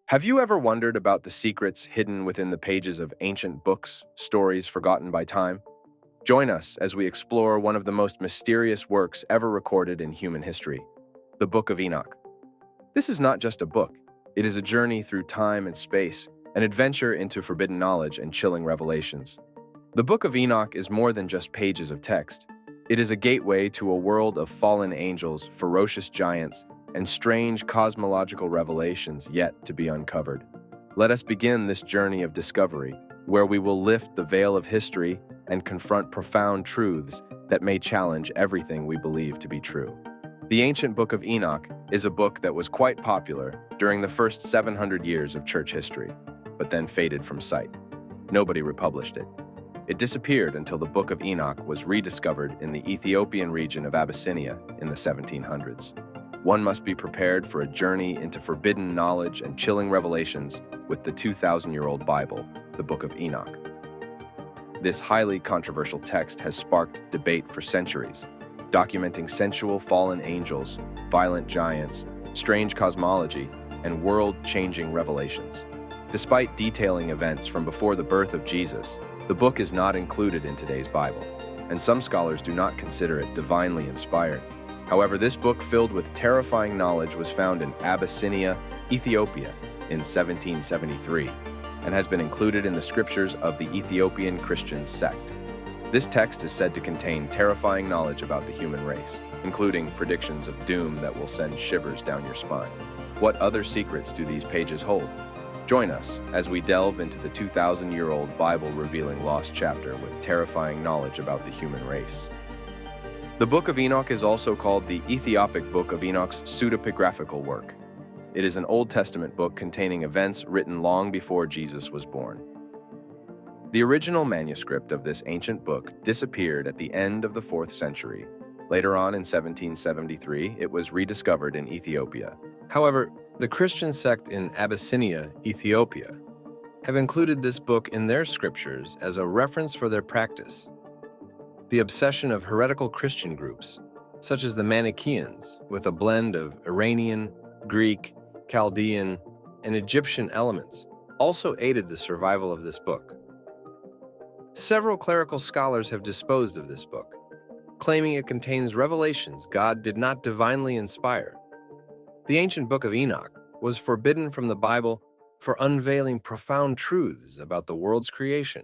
Have you ever wondered about the secrets hidden within the pages of ancient books, stories forgotten by time? Join us as we explore one of the most mysterious works ever recorded in human history, the Book of Enoch. This is not just a book, it is a journey through time and space, an adventure into forbidden knowledge and chilling revelations. The Book of Enoch is more than just pages of text. It is a gateway to a world of fallen angels, ferocious giants, and strange cosmological revelations yet to be uncovered. Let us begin this journey of discovery, where we will lift the veil of history and confront profound truths that may challenge everything we believe to be true. The ancient Book of Enoch is a book that was quite popular during the first 700 years of church history, but then faded from sight. Nobody republished it. It disappeared until the Book of Enoch was rediscovered in the Ethiopian region of Abyssinia in the 1700s. One must be prepared for a journey into forbidden knowledge and chilling revelations with the 2,000-year-old Bible, the Book of Enoch. This highly controversial text has sparked debate for centuries, documenting sensual fallen angels, violent giants, strange cosmology, and world-changing revelations. Despite detailing events from before the birth of Jesus, the book is not included in today's Bible, and some scholars do not consider it divinely inspired. However, this book filled with terrifying knowledge was found in Abyssinia, Ethiopia, in 1773, and has been included in the scriptures of the Ethiopian Christian sect. This text is said to contain terrifying knowledge about the human race, including predictions of doom that will send shivers down your spine. What other secrets do these pages hold? Join us as we delve into the 2,000-year-old Bible revealing lost chapter with terrifying knowledge about the human race. The Book of Enoch is also called the Ethiopic Book of Enoch's pseudepigraphical work. It is an Old Testament book containing events written long before Jesus was born. The original manuscript of this ancient book disappeared at the end of the 4th century. Later on in 1773, it was rediscovered in Ethiopia. However, the Christian sect in Abyssinia, Ethiopia, have included this book in their scriptures as a reference for their practice. The obsession of heretical Christian groups, such as the Manichaeans, with a blend of Iranian, Greek, Chaldean, and Egyptian elements, also aided the survival of this book. Several clerical scholars have disposed of this book, claiming it contains revelations God did not divinely inspire. The ancient Book of Enoch was forbidden from the Bible for unveiling profound truths about the world's creation.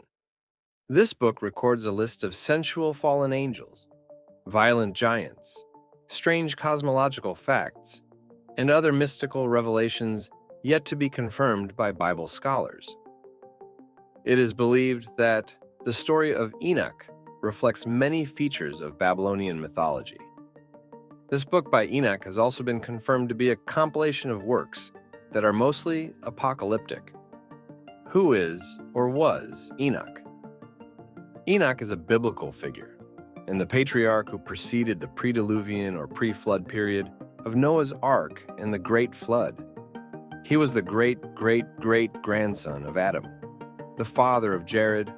This book records a list of sensual fallen angels, violent giants, strange cosmological facts, and other mystical revelations yet to be confirmed by Bible scholars. It is believed that the story of Enoch reflects many features of Babylonian mythology. This book by Enoch has also been confirmed to be a compilation of works that are mostly apocalyptic. Who is or was Enoch? Enoch is a biblical figure, and the patriarch who preceded the pre-Diluvian or pre-flood period of Noah's Ark and the Great Flood. He was the great-great-great-grandson of Adam, the father of Jared,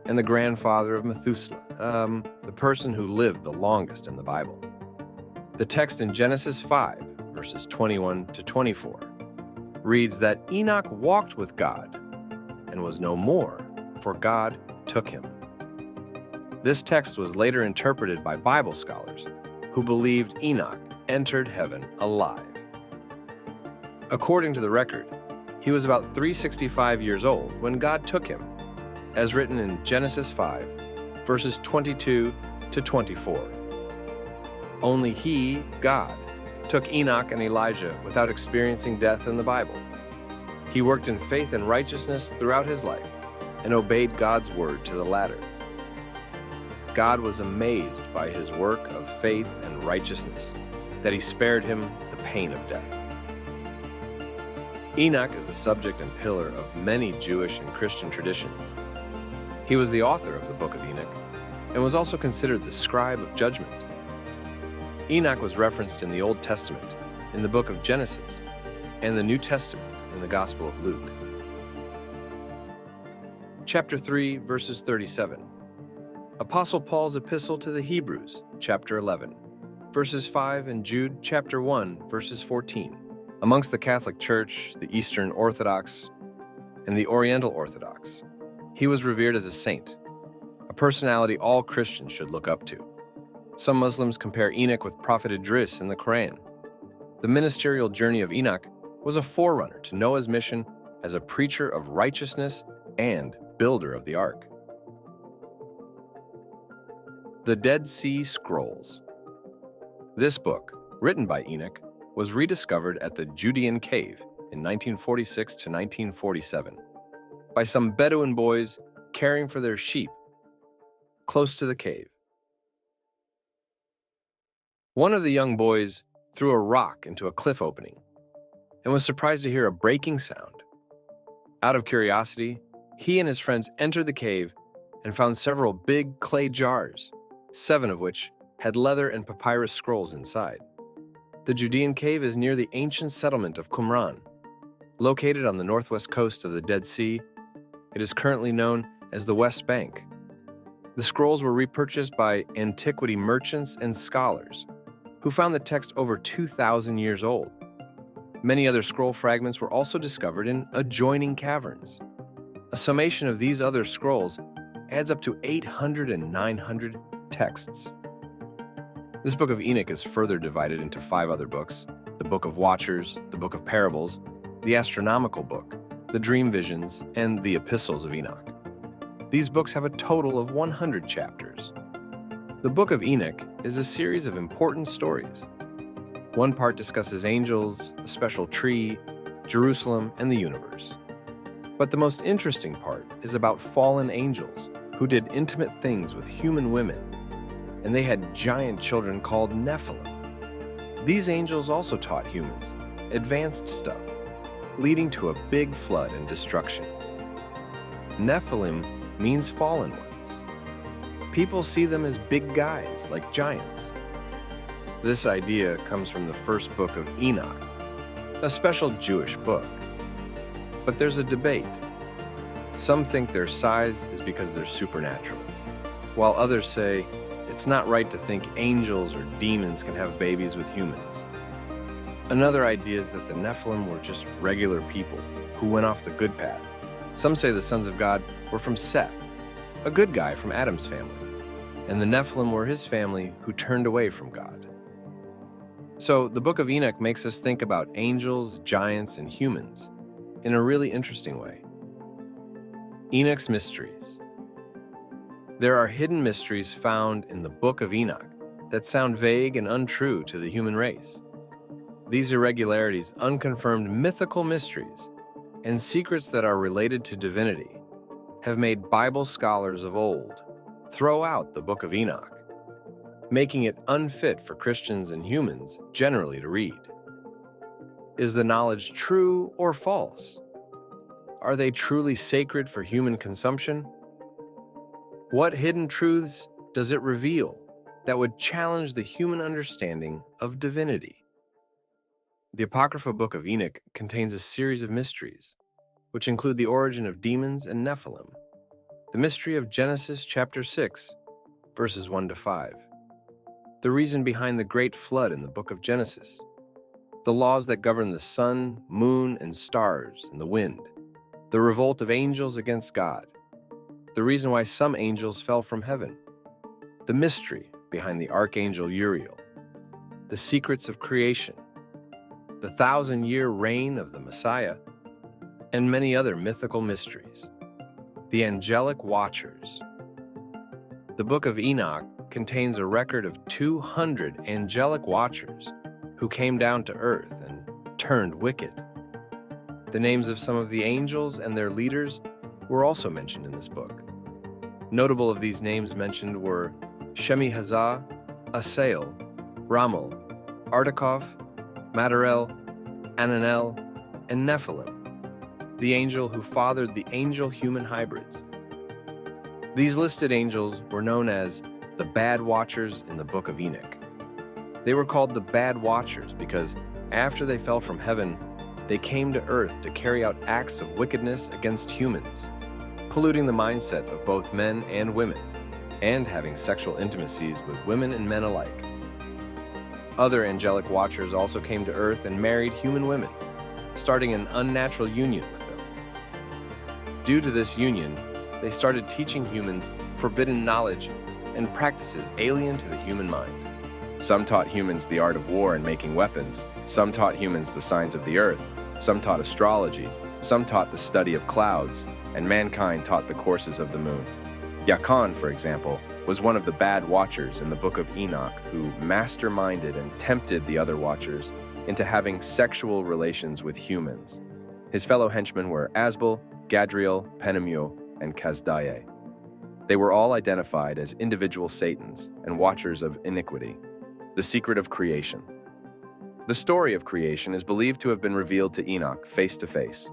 and the grandfather of Methuselah, the person who lived the longest in the Bible. The text in Genesis 5, verses 21 to 24, reads that Enoch walked with God and was no more, for God took him. This text was later interpreted by Bible scholars who believed Enoch entered heaven alive. According to the record, he was about 365 years old when God took him, as written in Genesis 5, verses 22 to 24. Only he, God, took Enoch and Elijah without experiencing death in the Bible. He worked in faith and righteousness throughout his life and obeyed God's word to the latter. God was amazed by his work of faith and righteousness, that he spared him the pain of death. Enoch is a subject and pillar of many Jewish and Christian traditions. He was the author of the Book of Enoch and was also considered the scribe of judgment. Enoch was referenced in the Old Testament, in the book of Genesis, and the New Testament in the Gospel of Luke. Chapter 3, verses 37. Apostle Paul's Epistle to the Hebrews, chapter 11, verses 5, and Jude, chapter 1, verses 14. Amongst the Catholic Church, the Eastern Orthodox, and the Oriental Orthodox, he was revered as a saint, a personality all Christians should look up to. Some Muslims compare Enoch with Prophet Idris in the Quran. The ministerial journey of Enoch was a forerunner to Noah's mission as a preacher of righteousness and builder of the ark. The Dead Sea Scrolls. This book, written by Enoch, was rediscovered at the Judean Cave in 1946 to 1947 by some Bedouin boys caring for their sheep close to the cave. One of the young boys threw a rock into a cliff opening and was surprised to hear a breaking sound. Out of curiosity, he and his friends entered the cave and found several big clay jars, 7 of which had leather and papyrus scrolls inside. The Judean Cave is near the ancient settlement of Qumran. Located on the northwest coast of the Dead Sea, it is currently known as the West Bank. The scrolls were repurchased by antiquity merchants and scholars who found the text over 2,000 years old. Many other scroll fragments were also discovered in adjoining caverns. A summation of these other scrolls adds up to 800 and 900 texts. This Book of Enoch is further divided into 5 other books: the Book of Watchers, the Book of Parables, the Astronomical Book, the Dream Visions, and the Epistles of Enoch. These books have a total of 100 chapters. The Book of Enoch is a series of important stories. One part discusses angels, a special tree, Jerusalem, and the universe. But the most interesting part is about fallen angels who did intimate things with human women, and they had giant children called Nephilim. These angels also taught humans advanced stuff, leading to a big flood and destruction. Nephilim means fallen ones. People see them as big guys, like giants. This idea comes from the first book of Enoch, a special Jewish book. But there's a debate. Some think their size is because they're supernatural, while others say it's not right to think angels or demons can have babies with humans. Another idea is that the Nephilim were just regular people who went off the good path. Some say the sons of God were from Seth, a good guy from Adam's family, and the Nephilim were his family who turned away from God. So the Book of Enoch makes us think about angels, giants, and humans in a really interesting way. Enoch's mysteries. There are hidden mysteries found in the Book of Enoch that sound vague and untrue to the human race. These irregularities, unconfirmed mythical mysteries, and secrets that are related to divinity have made Bible scholars of old throw out the Book of Enoch, making it unfit for Christians and humans generally to read. Is the knowledge true or false? Are they truly sacred for human consumption? What hidden truths does it reveal that would challenge the human understanding of divinity? The Apocrypha Book of Enoch contains a series of mysteries, which include the origin of demons and Nephilim, the mystery of Genesis chapter 6, verses 1 to 5, the reason behind the great flood in the book of Genesis, the laws that govern the sun, moon, and stars, and the wind, the revolt of angels against God, the reason why some angels fell from heaven, the mystery behind the archangel Uriel, the secrets of creation, the 1,000-year reign of the Messiah, and many other mythical mysteries. The angelic watchers. The Book of Enoch contains a record of 200 angelic watchers who came down to earth and turned wicked. The names of some of the angels and their leaders were also mentioned in this book. Notable of these names mentioned were Shemi-Hazah, Asael, Ramal, Artakov, Madarel, Ananel, and Nephilim, the angel who fathered the angel-human hybrids. These listed angels were known as the Bad Watchers in the Book of Enoch. They were called the Bad Watchers because after they fell from heaven, they came to earth to carry out acts of wickedness against humans, polluting the mindset of both men and women, and having sexual intimacies with women and men alike. Other angelic watchers also came to Earth and married human women, starting an unnatural union with them. Due to this union, they started teaching humans forbidden knowledge and practices alien to the human mind. Some taught humans the art of war and making weapons. Some taught humans the signs of the earth. Some taught astrology. Some taught the study of clouds, and mankind taught the courses of the moon. Yakan, for example, was one of the bad watchers in the Book of Enoch who masterminded and tempted the other watchers into having sexual relations with humans. His fellow henchmen were Asbel, Gadriel, Penemu, and Kazdaye. They were all identified as individual Satans and watchers of iniquity. The secret of creation. The story of creation is believed to have been revealed to Enoch face to face.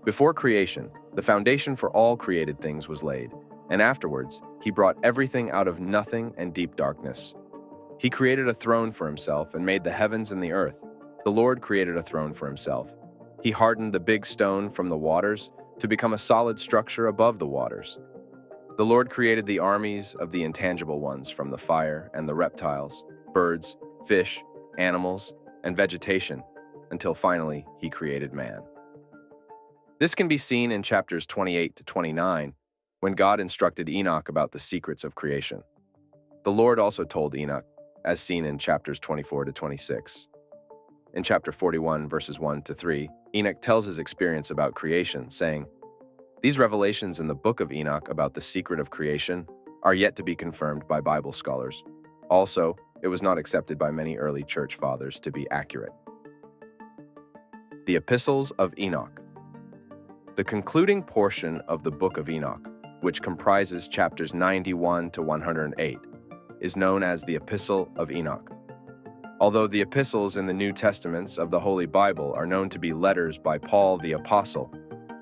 Before creation, the foundation for all created things was laid, and afterwards, he brought everything out of nothing and deep darkness. He created a throne for himself and made the heavens and the earth. The Lord created a throne for himself. He hardened the big stone from the waters to become a solid structure above the waters. The Lord created the armies of the intangible ones from the fire and the reptiles, birds, fish, animals, and vegetation, until finally he created man. This can be seen in chapters 28 to 29, when God instructed Enoch about the secrets of creation. The Lord also told Enoch, as seen in chapters 24 to 26. In chapter 41, verses 1 to 3, Enoch tells his experience about creation, saying, "These revelations in the Book of Enoch about the secret of creation are yet to be confirmed by Bible scholars. Also, it was not accepted by many early church fathers to be accurate." The Epistles of Enoch. The concluding portion of the Book of Enoch, which comprises chapters 91 to 108, is known as the Epistle of Enoch. Although the epistles in the New Testaments of the Holy Bible are known to be letters by Paul the Apostle,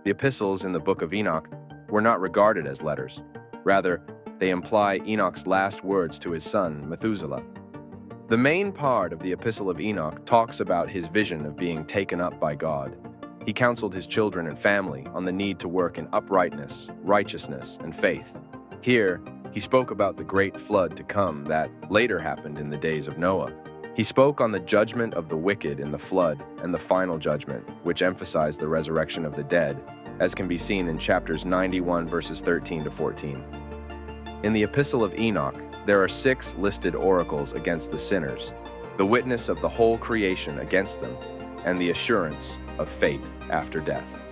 the epistles in the Book of Enoch were not regarded as letters. Rather, they imply Enoch's last words to his son, Methuselah. The main part of the Epistle of Enoch talks about his vision of being taken up by God. He counseled his children and family on the need to work in uprightness, righteousness, and faith. Here, he spoke about the great flood to come that later happened in the days of Noah. He spoke on the judgment of the wicked in the flood and the final judgment, which emphasized the resurrection of the dead, as can be seen in chapters 91, verses 13 to 14. In the Epistle of Enoch, there are 6 listed oracles against the sinners, the witness of the whole creation against them, and the assurance of fate after death.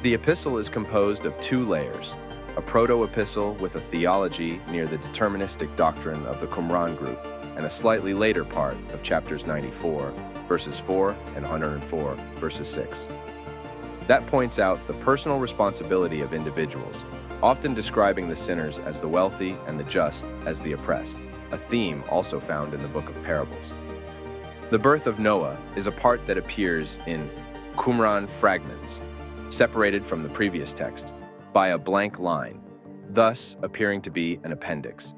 The epistle is composed of 2 layers, a proto-epistle with a theology near the deterministic doctrine of the Qumran group, and a slightly later part of chapters 94, verses 4 and 104, verses 6. That points out the personal responsibility of individuals, often describing the sinners as the wealthy and the just as the oppressed, a theme also found in the Book of Parables. The birth of Noah is a part that appears in Qumran fragments, separated from the previous text by a blank line, thus appearing to be an appendix.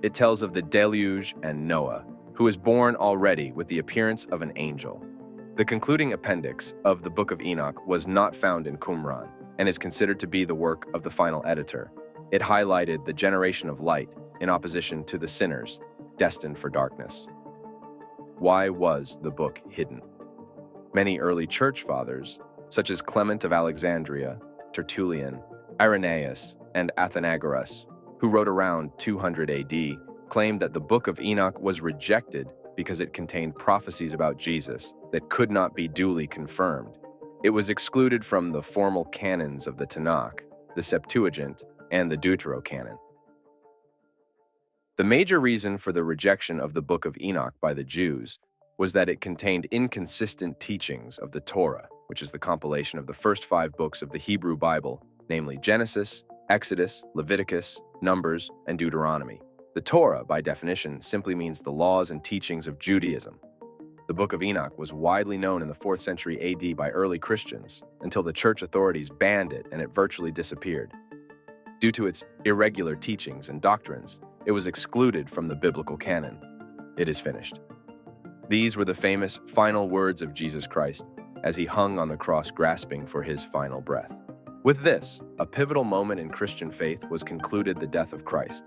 It tells of the deluge and Noah, who is born already with the appearance of an angel. The concluding appendix of the Book of Enoch was not found in Qumran and is considered to be the work of the final editor. It highlighted the generation of light in opposition to the sinners destined for darkness. Why was the book hidden? Many early church fathers, such as Clement of Alexandria, Tertullian, Irenaeus, and Athenagoras, who wrote around 200 AD, claimed that the Book of Enoch was rejected because it contained prophecies about Jesus that could not be duly confirmed. It was excluded from the formal canons of the Tanakh, the Septuagint, and the Deuterocanon. The major reason for the rejection of the Book of Enoch by the Jews was that it contained inconsistent teachings of the Torah, which is the compilation of the first 5 books of the Hebrew Bible, namely Genesis, Exodus, Leviticus, Numbers, and Deuteronomy. The Torah, by definition, simply means the laws and teachings of Judaism. The Book of Enoch was widely known in the 4th century AD by early Christians until the church authorities banned it and it virtually disappeared. Due to its irregular teachings and doctrines, it was excluded from the biblical canon. It is finished. These were the famous final words of Jesus Christ as he hung on the cross grasping for his final breath. With this, a pivotal moment in Christian faith was concluded: the death of Christ.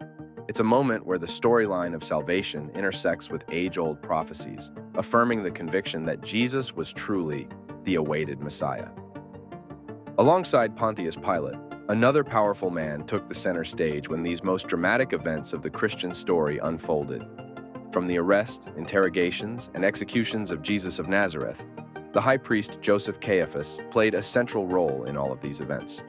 It's a moment where the storyline of salvation intersects with age-old prophecies, affirming the conviction that Jesus was truly the awaited Messiah. Alongside Pontius Pilate, another powerful man took the center stage when these most dramatic events of the Christian story unfolded. From the arrest, interrogations, and executions of Jesus of Nazareth, the high priest Joseph Caiaphas played a central role in all of these events.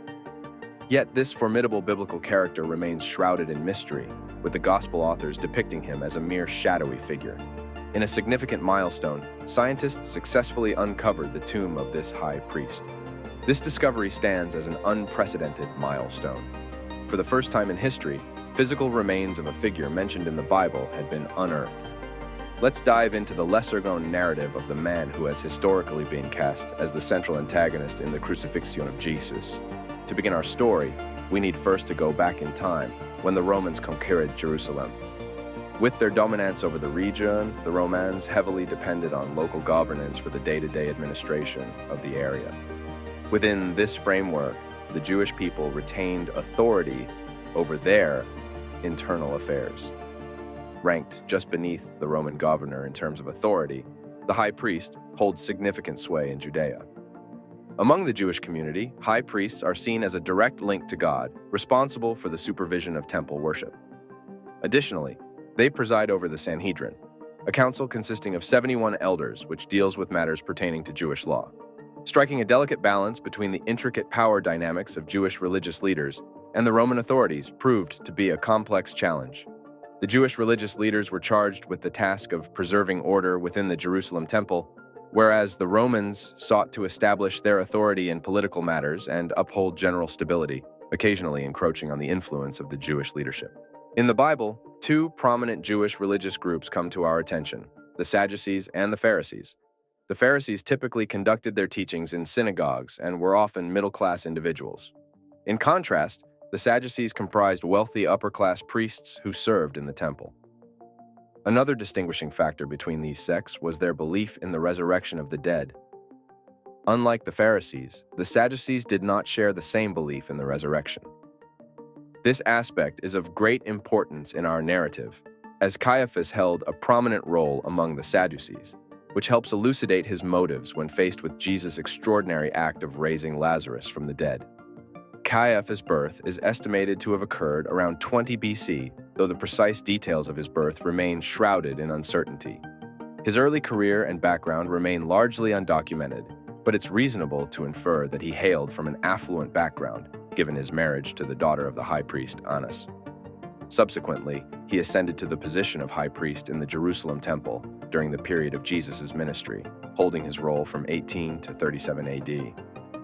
Yet this formidable biblical character remains shrouded in mystery, with the gospel authors depicting him as a mere shadowy figure. In a significant milestone, scientists successfully uncovered the tomb of this high priest. This discovery stands as an unprecedented milestone. For the first time in history, physical remains of a figure mentioned in the Bible had been unearthed. Let's dive into the lesser-known narrative of the man who has historically been cast as the central antagonist in the crucifixion of Jesus. To begin our story, we need first to go back in time, when the Romans conquered Jerusalem. With their dominance over the region, the Romans heavily depended on local governance for the day-to-day administration of the area. Within this framework, the Jewish people retained authority over their internal affairs. Ranked just beneath the Roman governor in terms of authority, the high priest holds significant sway in Judea. Among the Jewish community, high priests are seen as a direct link to God, responsible for the supervision of temple worship. Additionally, they preside over the Sanhedrin, a council consisting of 71 elders which deals with matters pertaining to Jewish law. Striking a delicate balance between the intricate power dynamics of Jewish religious leaders and the Roman authorities proved to be a complex challenge. The Jewish religious leaders were charged with the task of preserving order within the Jerusalem temple, whereas the Romans sought to establish their authority in political matters and uphold general stability, occasionally encroaching on the influence of the Jewish leadership. In the Bible, two prominent Jewish religious groups come to our attention: the Sadducees and the Pharisees. The Pharisees typically conducted their teachings in synagogues and were often middle-class individuals. In contrast, the Sadducees comprised wealthy upper-class priests who served in the temple. Another distinguishing factor between these sects was their belief in the resurrection of the dead. Unlike the Pharisees, the Sadducees did not share the same belief in the resurrection. This aspect is of great importance in our narrative, as Caiaphas held a prominent role among the Sadducees, which helps elucidate his motives when faced with Jesus' extraordinary act of raising Lazarus from the dead. Caiaphas' birth is estimated to have occurred around 20 BC, though the precise details of his birth remain shrouded in uncertainty. His early career and background remain largely undocumented, but it's reasonable to infer that he hailed from an affluent background, given his marriage to the daughter of the high priest Annas. Subsequently, he ascended to the position of high priest in the Jerusalem temple during the period of Jesus' ministry, holding his role from 18 to 37 AD.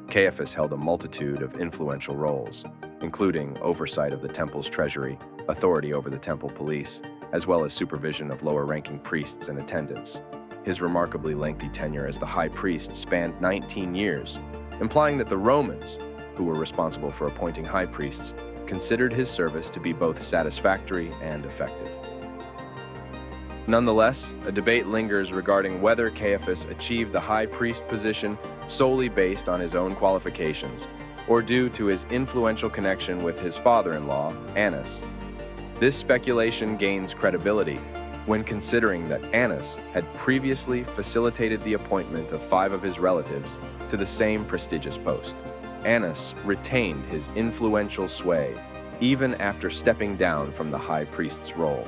Caiaphas held a multitude of influential roles, including oversight of the temple's treasury, authority over the temple police, as well as supervision of lower-ranking priests and attendants. His remarkably lengthy tenure as the high priest spanned 19 years, implying that the Romans, who were responsible for appointing high priests, considered his service to be both satisfactory and effective. Nonetheless, a debate lingers regarding whether Caiaphas achieved the high priest position solely based on his own qualifications, or due to his influential connection with his father-in-law, Annas. This speculation gains credibility when considering that Annas had previously facilitated the appointment of 5 of his relatives to the same prestigious post. Annas retained his influential sway even after stepping down from the high priest's role.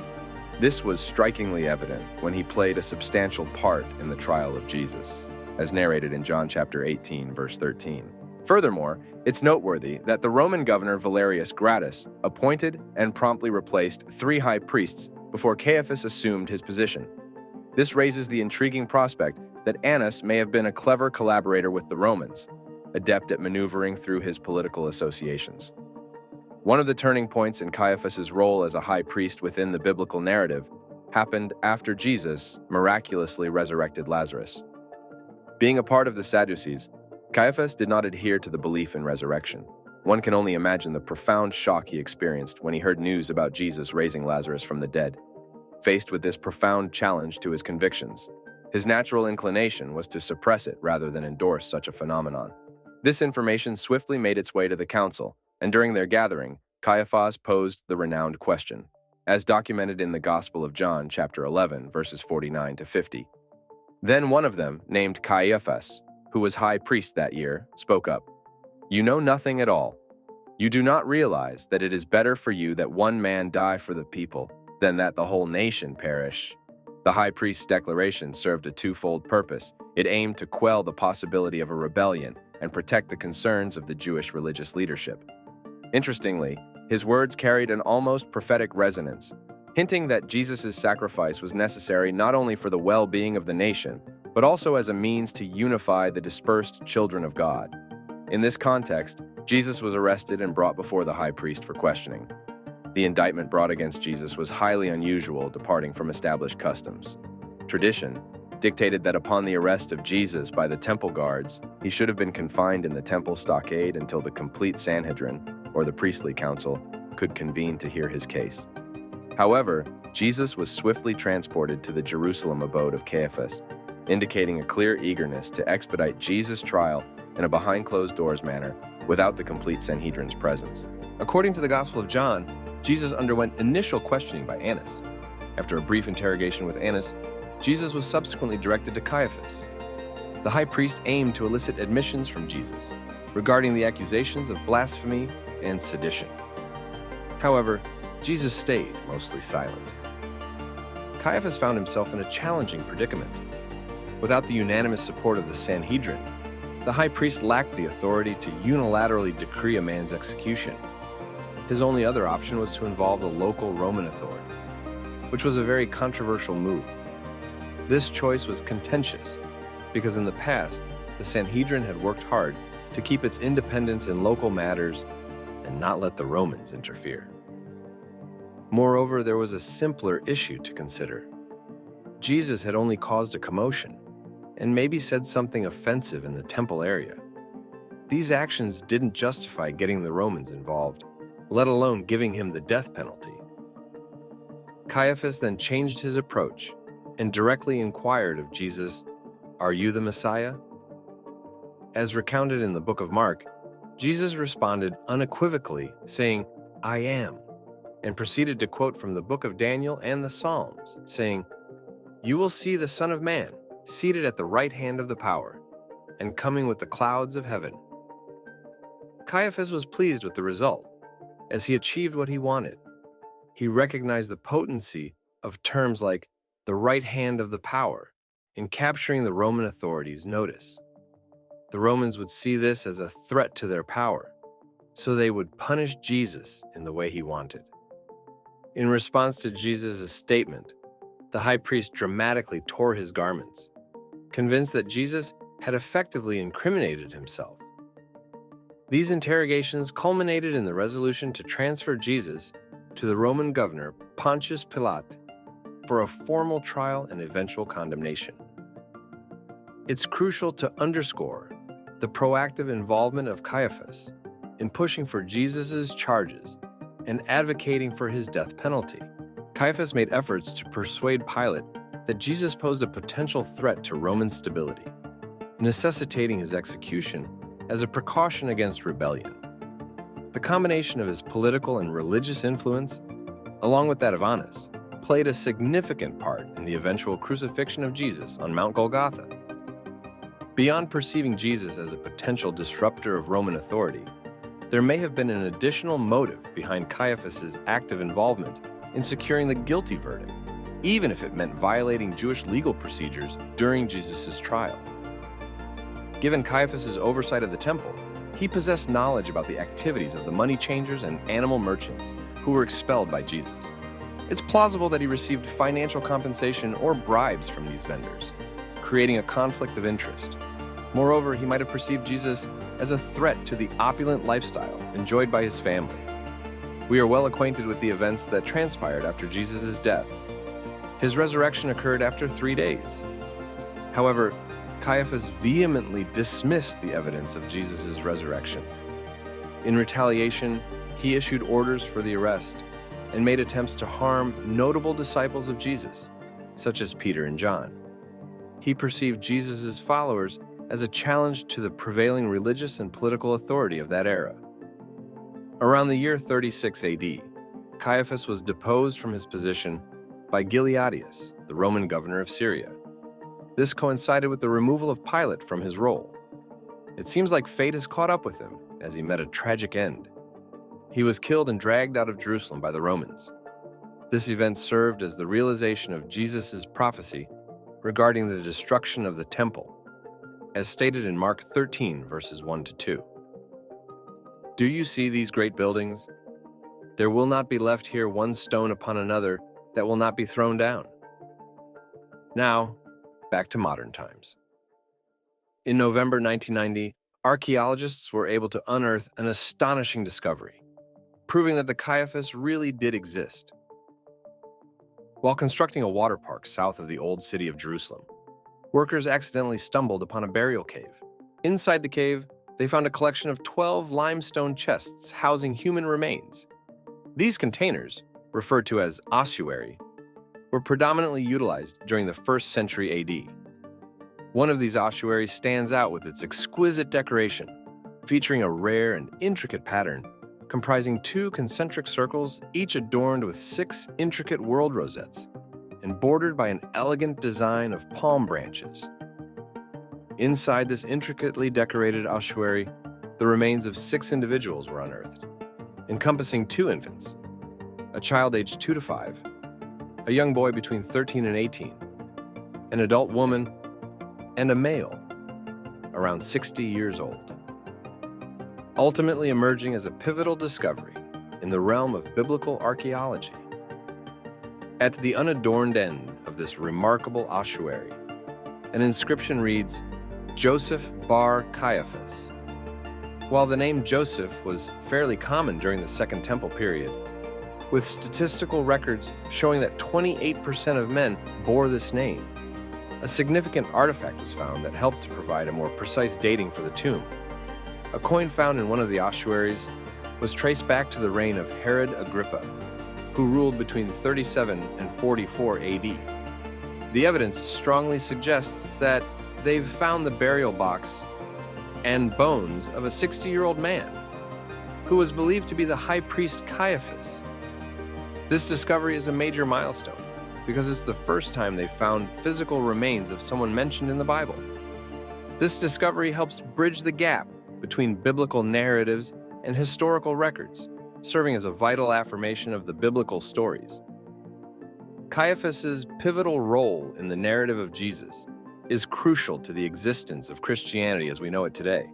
This was strikingly evident when he played a substantial part in the trial of Jesus, as narrated in John chapter 18, verse 13. Furthermore, it's noteworthy that the Roman governor Valerius Gratus appointed and promptly replaced 3 high priests before Caiaphas assumed his position. This raises the intriguing prospect that Annas may have been a clever collaborator with the Romans, adept at maneuvering through his political associations. One of the turning points in Caiaphas's role as a high priest within the biblical narrative happened after Jesus miraculously resurrected Lazarus. Being a part of the Sadducees, Caiaphas did not adhere to the belief in resurrection. One can only imagine the profound shock he experienced when he heard news about Jesus raising Lazarus from the dead. Faced with this profound challenge to his convictions, his natural inclination was to suppress it rather than endorse such a phenomenon. This information swiftly made its way to the council, and during their gathering, Caiaphas posed the renowned question: as documented in the Gospel of John, chapter 11, verses 49 to 50. Then one of them, named Caiaphas, who was high priest that year, spoke up. "You know nothing at all. You do not realize that it is better for you that one man die for the people than that the whole nation perish." The high priest's declaration served a twofold purpose. It aimed to quell the possibility of a rebellion and protect the concerns of the Jewish religious leadership. Interestingly, his words carried an almost prophetic resonance, hinting that Jesus' sacrifice was necessary not only for the well-being of the nation, but also as a means to unify the dispersed children of God. In this context, Jesus was arrested and brought before the high priest for questioning. The indictment brought against Jesus was highly unusual, departing from established customs. Tradition dictated that upon the arrest of Jesus by the temple guards, he should have been confined in the temple stockade until the complete Sanhedrin, or the priestly council, could convene to hear his case. However, Jesus was swiftly transported to the Jerusalem abode of Caiaphas, indicating a clear eagerness to expedite Jesus' trial in a behind-closed-doors manner without the complete Sanhedrin's presence. According to the Gospel of John, Jesus underwent initial questioning by Annas. After a brief interrogation with Annas, Jesus was subsequently directed to Caiaphas. The high priest aimed to elicit admissions from Jesus regarding the accusations of blasphemy and sedition. However, Jesus stayed mostly silent. Caiaphas found himself in a challenging predicament. Without the unanimous support of the Sanhedrin, the high priest lacked the authority to unilaterally decree a man's execution. His only other option was to involve the local Roman authorities, which was a very controversial move. This choice was contentious because in the past, the Sanhedrin had worked hard to keep its independence in local matters and not let the Romans interfere. Moreover, there was a simpler issue to consider. Jesus had only caused a commotion and maybe said something offensive in the temple area. These actions didn't justify getting the Romans involved, let alone giving him the death penalty. Caiaphas then changed his approach and directly inquired of Jesus, "Are you the Messiah?" As recounted in the Book of Mark, Jesus responded unequivocally, saying, "I am," and proceeded to quote from the Book of Daniel and the Psalms, saying, "You will see the Son of Man seated at the right hand of the power, and coming with the clouds of heaven." Caiaphas was pleased with the result, as he achieved what he wanted. He recognized the potency of terms like the right hand of the power in capturing the Roman authorities' notice. The Romans would see this as a threat to their power, so they would punish Jesus in the way he wanted. In response to Jesus' statement, the high priest dramatically tore his garments, convinced that Jesus had effectively incriminated himself. These interrogations culminated in the resolution to transfer Jesus to the Roman governor Pontius Pilate for a formal trial and eventual condemnation. It's crucial to underscore the proactive involvement of Caiaphas in pushing for Jesus' charges and advocating for his death penalty. Caiaphas made efforts to persuade Pilate that Jesus posed a potential threat to Roman stability, necessitating his execution as a precaution against rebellion. The combination of his political and religious influence, along with that of Annas, played a significant part in the eventual crucifixion of Jesus on Mount Golgotha. Beyond perceiving Jesus as a potential disruptor of Roman authority, there may have been an additional motive behind Caiaphas' active involvement in securing the guilty verdict, even if it meant violating Jewish legal procedures during Jesus' trial. Given Caiaphas' oversight of the temple, he possessed knowledge about the activities of the money changers and animal merchants who were expelled by Jesus. It's plausible that he received financial compensation or bribes from these vendors, creating a conflict of interest. Moreover, he might have perceived Jesus as a threat to the opulent lifestyle enjoyed by his family. We are well acquainted with the events that transpired after Jesus' death. His resurrection occurred after 3 days. However, Caiaphas vehemently dismissed the evidence of Jesus' resurrection. In retaliation, he issued orders for the arrest and made attempts to harm notable disciples of Jesus, such as Peter and John. He perceived Jesus' followers as a challenge to the prevailing religious and political authority of that era. Around the year 36 AD, Caiaphas was deposed from his position by Gileadius, the Roman governor of Syria. This coincided with the removal of Pilate from his role. It seems like fate has caught up with him as he met a tragic end. He was killed and dragged out of Jerusalem by the Romans. This event served as the realization of Jesus' prophecy regarding the destruction of the temple, as stated in Mark 13, verses 1-2. Do you see these great buildings? There will not be left here one stone upon another that will not be thrown down. Now, back to modern times. In November 1990, archaeologists were able to unearth an astonishing discovery, proving that the Caiaphas really did exist. While constructing a water park south of the old city of Jerusalem, workers accidentally stumbled upon a burial cave. Inside the cave, they found a collection of 12 limestone chests housing human remains. These containers, referred to as ossuary, were predominantly utilized during the 1st century AD. One of these ossuaries stands out with its exquisite decoration, featuring a rare and intricate pattern comprising 2 concentric circles, each adorned with 6 intricate world rosettes and bordered by an elegant design of palm branches. Inside this intricately decorated ossuary, the remains of 6 individuals were unearthed, encompassing 2 infants, a child aged 2 to 5, a young boy between 13 and 18, an adult woman, and a male around 60 years old, ultimately emerging as a pivotal discovery in the realm of biblical archaeology. At the unadorned end of this remarkable ossuary, an inscription reads, Joseph bar Caiaphas. While the name Joseph was fairly common during the Second Temple period, with statistical records showing that 28% of men bore this name, a significant artifact was found that helped to provide a more precise dating for the tomb. A coin found in one of the ossuaries was traced back to the reign of Herod Agrippa, who ruled between 37 and 44 AD. The evidence strongly suggests that they've found the burial box and bones of a 60-year-old man, who was believed to be the high priest Caiaphas. This discovery is a major milestone because it's the first time they've found physical remains of someone mentioned in the Bible. This discovery helps bridge the gap between biblical narratives and historical records, serving as a vital affirmation of the biblical stories. Caiaphas's pivotal role in the narrative of Jesus is crucial to the existence of Christianity as we know it today.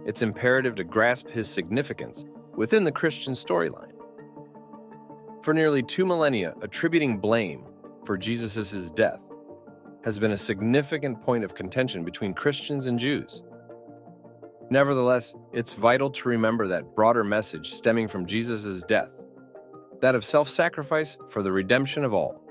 It's imperative to grasp his significance within the Christian storyline. For nearly 2 millennia, attributing blame for Jesus' death has been a significant point of contention between Christians and Jews. Nevertheless, it's vital to remember that broader message stemming from Jesus' death, that of self-sacrifice for the redemption of all.